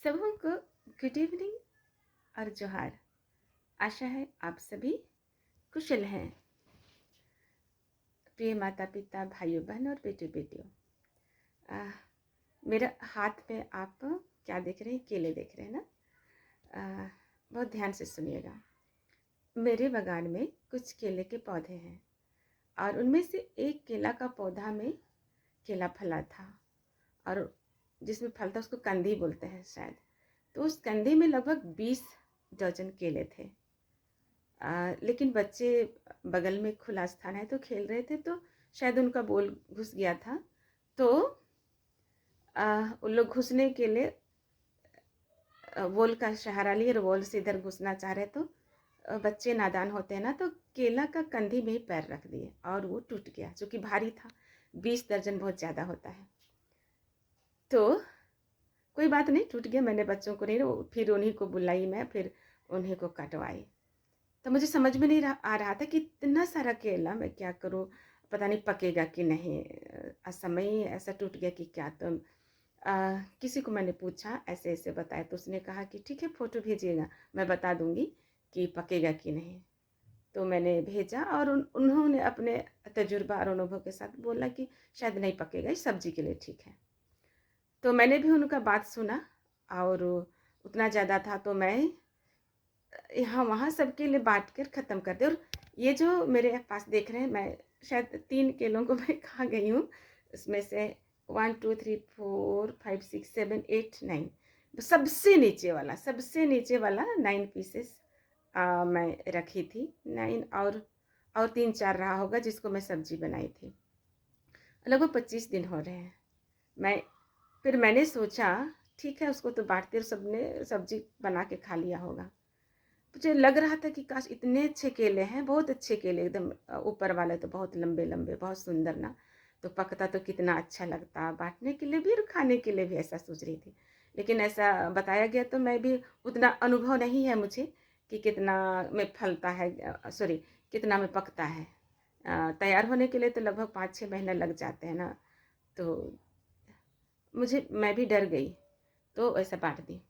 सबों को good evening और जोहार। आशा है आप सभी कुशल हैं। प्रिय माता पिता, भाइयों बहन और बेटे बेटियों, मेरा हाथ में आप क्या देख रहे हैं? केले देख रहे हैं ना? बहुत ध्यान से सुनिएगा। मेरे बागान में कुछ केले के पौधे हैं और उनमें से एक केला का पौधा में केला फला था और जिसमें फल था उसको कंदी बोलते हैं शायद। तो उस कंदी में लगभग 20 दर्जन केले थे। लेकिन बच्चे बगल में खुला स्थान है तो खेल रहे थे, तो शायद उनका बॉल घुस गया था। तो उन लोग घुसने के लिए बॉल का सहारा लिए और बॉल से इधर घुसना चाह रहे, तो बच्चे नादान होते हैं ना, तो केला का कंधी में ही पैर रख दिए और वो टूट गया, जो कि भारी था। 20 दर्जन बहुत ज़्यादा होता है। तो कोई बात नहीं, टूट गया। मैंने बच्चों को नहीं, फिर उन्हीं को बुलाई, मैं फिर उन्हीं को कटवाई। तो मुझे समझ में नहीं आ रहा था कि इतना सारा केला मैं क्या करूं, पता नहीं पकेगा कि नहीं। समय ही ऐसा टूट गया कि क्या। तो किसी को मैंने पूछा, ऐसे ऐसे बताया, तो उसने कहा कि ठीक है, फ़ोटो भेजिएगा, मैं बता दूंगी कि पकेगा कि नहीं। तो मैंने भेजा और उन्होंने अपने तजुर्बा और अनुभव के साथ बोला कि शायद नहीं पकेगा, इस सब्जी के लिए ठीक है। तो मैंने भी उनका बात सुना और उतना ज़्यादा था तो मैं यहाँ वहाँ सबके लिए बांट कर ख़त्म कर दे। और ये जो मेरे पास देख रहे हैं, मैं शायद 3 केलों को मैं खा गई हूँ। उसमें से 1 2 3 4 5 6 7 8 9, सबसे नीचे वाला 9 पीसेस मैं रखी थी। 9 और 3-4 रहा होगा जिसको मैं सब्जी बनाई थी। लगभग 25 दिन हो रहे हैं। फिर मैंने सोचा ठीक है, उसको तो बांटते, और सबने सब्जी बना के खा लिया होगा। मुझे लग रहा था कि काश इतने अच्छे केले हैं, बहुत अच्छे केले, एकदम ऊपर वाले तो बहुत लंबे लंबे, बहुत सुंदर ना। तो पकता तो कितना अच्छा लगता, बांटने के लिए भी और खाने के लिए भी, ऐसा सोच रही थी। लेकिन ऐसा बताया गया तो मैं भी, उतना अनुभव नहीं है मुझे कि कितना में फलता है, सॉरी, कितना में पकता है। तैयार होने के लिए तो लगभग 5-6 महीने लग जाते हैं ना। तो मैं भी डर गई, तो ऐसा बांट दी।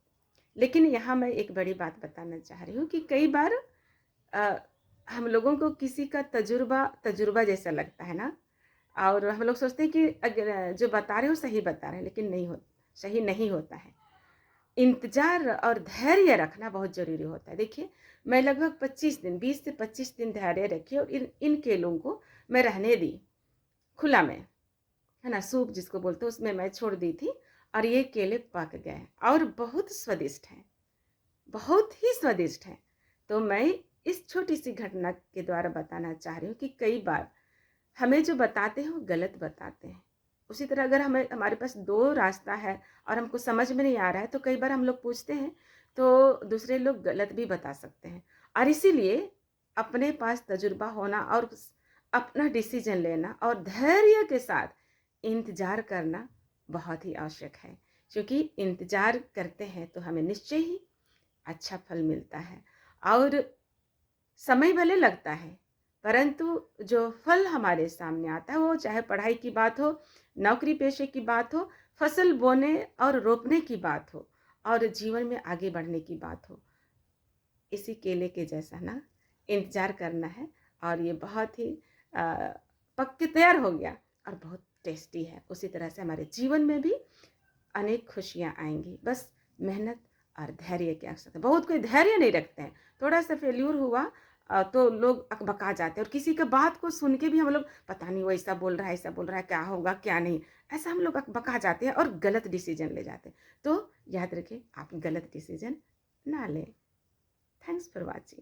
लेकिन यहाँ मैं एक बड़ी बात बताना चाह रही हूँ कि कई बार अ, हम लोगों को किसी का तजुर्बा जैसा लगता है ना, और हम लोग सोचते हैं कि अगर जो बता रहे हो सही बता रहे हैं, लेकिन सही नहीं होता है। इंतजार और धैर्य रखना बहुत ज़रूरी होता है। देखिए, मैं लगभग 25 दिन, 20 से 25 दिन धैर्य रखी और इन इन केलों को मैं रहने दी खुला में, है ना, सूप जिसको बोलते हैं, उसमें मैं छोड़ दी थी। और ये केले पक गए और बहुत स्वादिष्ट हैं, बहुत ही स्वादिष्ट है। तो मैं इस छोटी सी घटना के द्वारा बताना चाह रही हूँ कि कई बार हमें जो बताते हैं वो गलत बताते हैं। उसी तरह अगर हमारे पास 2 रास्ता है और हमको समझ में नहीं आ रहा है, तो कई बार हम लोग पूछते हैं तो दूसरे लोग गलत भी बता सकते हैं। और इसीलिए अपने पास तजुर्बा होना और अपना डिसीजन लेना और धैर्य के साथ इंतजार करना बहुत ही आवश्यक है। क्योंकि इंतजार करते हैं तो हमें निश्चय ही अच्छा फल मिलता है। और समय भले लगता है, परंतु जो फल हमारे सामने आता है, वो चाहे पढ़ाई की बात हो, नौकरी पेशे की बात हो, फसल बोने और रोपने की बात हो, और जीवन में आगे बढ़ने की बात हो, इसी केले के जैसा ना इंतजार करना है। और ये बहुत ही पक के तैयार हो गया और बहुत टेस्टी है। उसी तरह से हमारे जीवन में भी अनेक खुशियाँ आएंगी। बस मेहनत और धैर्य की आवश्यकता। बहुत कोई धैर्य नहीं रखते हैं, थोड़ा सा फेल्यूर हुआ तो लोग अकबका जाते हैं, और किसी का बात को सुन के भी हम लोग, पता नहीं वो ऐसा बोल रहा है, ऐसा बोल रहा है, क्या होगा क्या नहीं, ऐसा हम लोग अकबका जाते हैं और गलत डिसीजन ले जाते हैं। तो याद रखें, आप गलत डिसीजन ना लें। Thanks for watching.